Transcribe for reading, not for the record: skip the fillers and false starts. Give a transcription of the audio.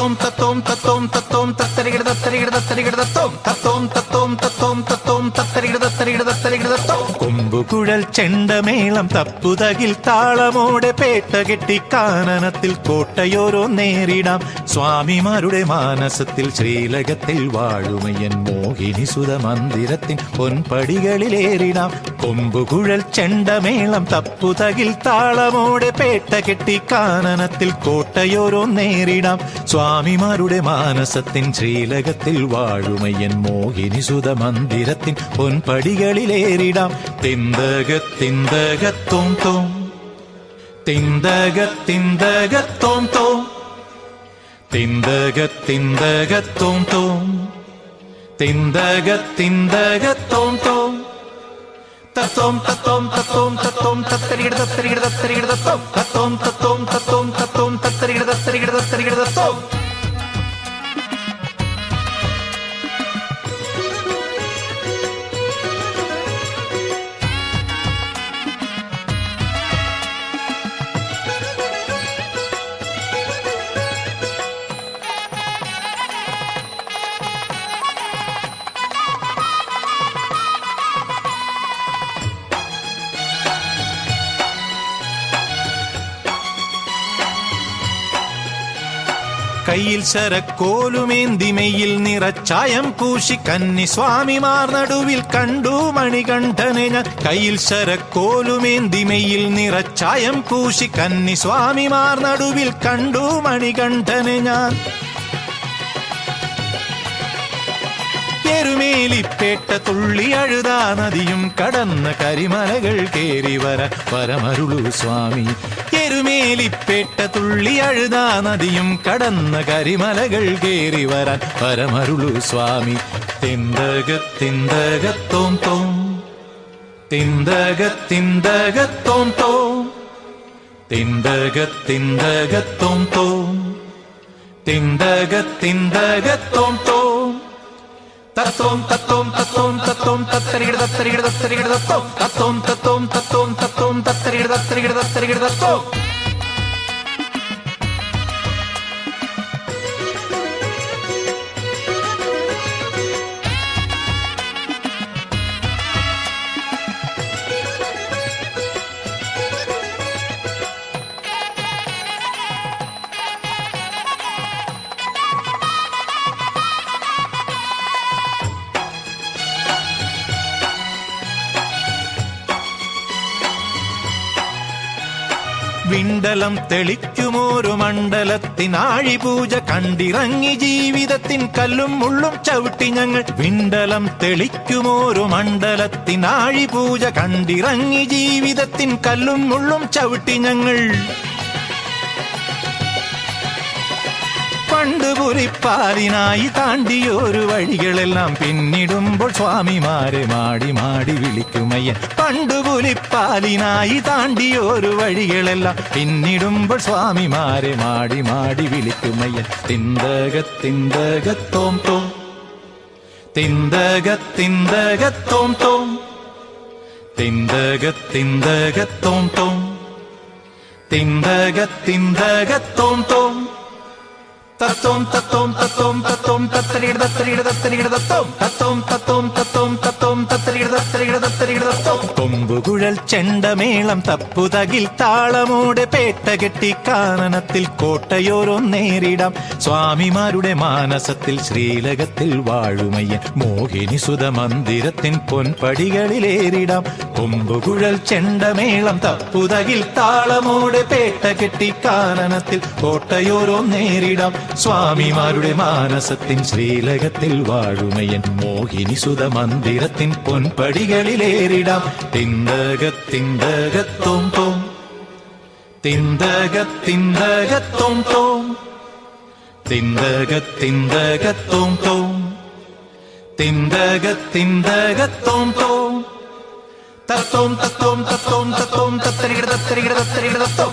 തത്തോം തത്തോം തത്തോം തത്തോം തത്തരികിട തത്തരികിട തത്തരികിട തത്തോം തത്തോം തത്തോം തത്തോം തത്തോം തത്തരികിട തത്തരികിട തത്തരികിട തത്തോം. കൊമ്പുകുഴൽ ചെണ്ടമേളം തപ്പുതകിൽ താളമോടെ പേട്ട കെട്ടി കാനനത്തിൽ കോട്ടയോരോ നേരിടാം. സ്വാമിമാരുടെ മാനസത്തിൽ ശ്രീലകത്തിൽ വാഴുമയ്യൻ മോഹിനി സുത മന്ദിരത്തിൻ പൊൻപടികളിലേറിടാം. കൊമ്പുകുഴൽ ചെണ്ടമേളം തപ്പുതകിൽ താളമോടെ പേട്ട കെട്ടി കാനനത്തിൽ കോട്ടയോരോ നേരിടാം. സ്വാമിമാരുടെ മാനസത്തിൻ ശ്രീലകത്തിൽ വാഴുമയ്യൻ മോഹിനി സുത മന്ദിരത്തിൻ പൊൻപടികളിലേറിടാം. തിന്തകത്തിന്തകത്തോം തോം തിന്തകത്തിന്തകത്തോം തോം തിന്തകത്തിന്തകത്തോം തോം തിന്തകത്തിന്തകത്തോം തോം. തത്തോം തത്തോം തത്തോം തത്തോം തത്തരികിട തത്തരികിട തത്തരികിട തത്തോം തത്തോം തത്തോം തത്തോം തത്തോം തത്തരികിട തത്തരികിട തത്തരികിട തത്തോം. കയ്യിൽ ശരക്കോലുമേന്തി മെയ്യിൽ നിറച്ചായം പൂശി കന്നി സ്വാമിമാർ നടുവിൽ കണ്ടു മണികണ്ഠനെ ഞാൻ. കയ്യിൽ ശരക്കോലുമേന്തി മെയ്യിൽ നിറച്ചായം പൂശി കന്നി സ്വാമിമാർ നടുവിൽ കണ്ടു മണികണ്ഠനെ ഞാൻ. എരുമേലിപ്പേട്ട തുള്ളി അഴുതാ നദിയും കടന്ന് കരിമലകൾ കേറി വരാൻ വരമരുളു സ്വാമി. എരുമേലിപ്പേട്ട തുള്ളി അഴുതാ നദിയും കടന്ന് കരിമലകൾ കേറി വരാൻ വരമരുളു സ്വാമി. തിന്തകത്തിന്തകത്തോം തോം തിന്തകത്തിന്തകത്തോം തോം തിന്തകത്തിന്തകത്തോം തോം തിന്തകത്തിന്തകത്തോം തോം. തത്തോം തത്തോം തത്തോം തത്തോം തത്തരികിട തത്തരികിട തത്തരികിട തത്തോം തത്തോം തത്തോം തത്തോം തത്തോം തത്തരികിട തത്തരികിട തത്തരികിട തത്തോം. വിണ്ടലം തെളിക്കുമോരു മണ്ഡലത്തിനാഴി പൂജ കണ്ടിറങ്ങി ജീവിതത്തിൻ കല്ലും മുള്ളും ചവിട്ടി ഞങ്ങൾ. വിണ്ടലം തെളിക്കുമോരു മണ്ഡലത്തിനാഴി പൂജ കണ്ടിറങ്ങി ജീവിതത്തിൻ കല്ലും മുള്ളും ചവിട്ടി ഞങ്ങൾ. പണ്ട് പുലിപ്പാലിനായി താണ്ടിയൊരു വഴികളെല്ലാം പിന്നിടുമ്പോൾ സ്വാമിമാരെ മാടി മാടി വിളിക്കുമയ്യൻ. പണ്ട് പുലിപ്പാലിനായി താണ്ടിയൊരു വഴികളെല്ലാം പിന്നിടുമ്പോൾ സ്വാമിമാരെ മാടി മാടി വിളിക്കുമയ്യൻ. തിന്തകത്തിന്തകത്തോം തോം തിന്തകത്തിന്തകത്തോം തോം തിന്തകത്തിന്തകത്തോം തോം തിന്തകത്തിന്തകത്തോം തോം. തത്തോം തത്തോം തത്തോം തത്തോം തത്തരികിട തത്തരികിട തത്തരികിട തത്തോം തത്തോം തത്തോം തത്തോം തത്തോം തത്തരികിട തത്തരികിട തത്തരികിട തത്തോം. കൊമ്പുകുഴൽ ചെണ്ടമേളം തപ്പുതകിൽ താളമോടെ പേട്ട കെട്ടി കാനനത്തിൽ കോട്ടയോരോ നേരിടാം. സ്വാമിമാരുടെ മാനസത്തിൽ ശ്രീലകത്തിൽ വാഴുമയ്യൻ മോഹിനി സുത മന്ദിരത്തിൻ പൊൻപടികളിലേറിടാം. കൊമ്പുകുഴൽ ചെണ്ടമേളം തപ്പുതകിൽ താളമോടെ പേട്ട കെട്ടി കാനനത്തിൽ കോട്ടയോരോ നേരിടാം. സ്വാമിമാരുടെ മാനസത്തിൻ ശ്രീലകത്തിൽ വാഴുമയ്യൻ മോഹിനി സുത മന്ദിരത്തിൻ പൊൻപടികളിലേറിടാം. തിന്തകത്തിന്തകത്തോം തോം തിന്തകത്തിന്തകത്തോം തോം തിന്തകത്തിന്തകത്തോം തോം തിന്തകത്തിന്തകത്തോം തോം. തത്തോം തത്തോം തത്തോം തത്തോം തത്തരികിട തത്തരികിട തത്തരികിട തത്തോം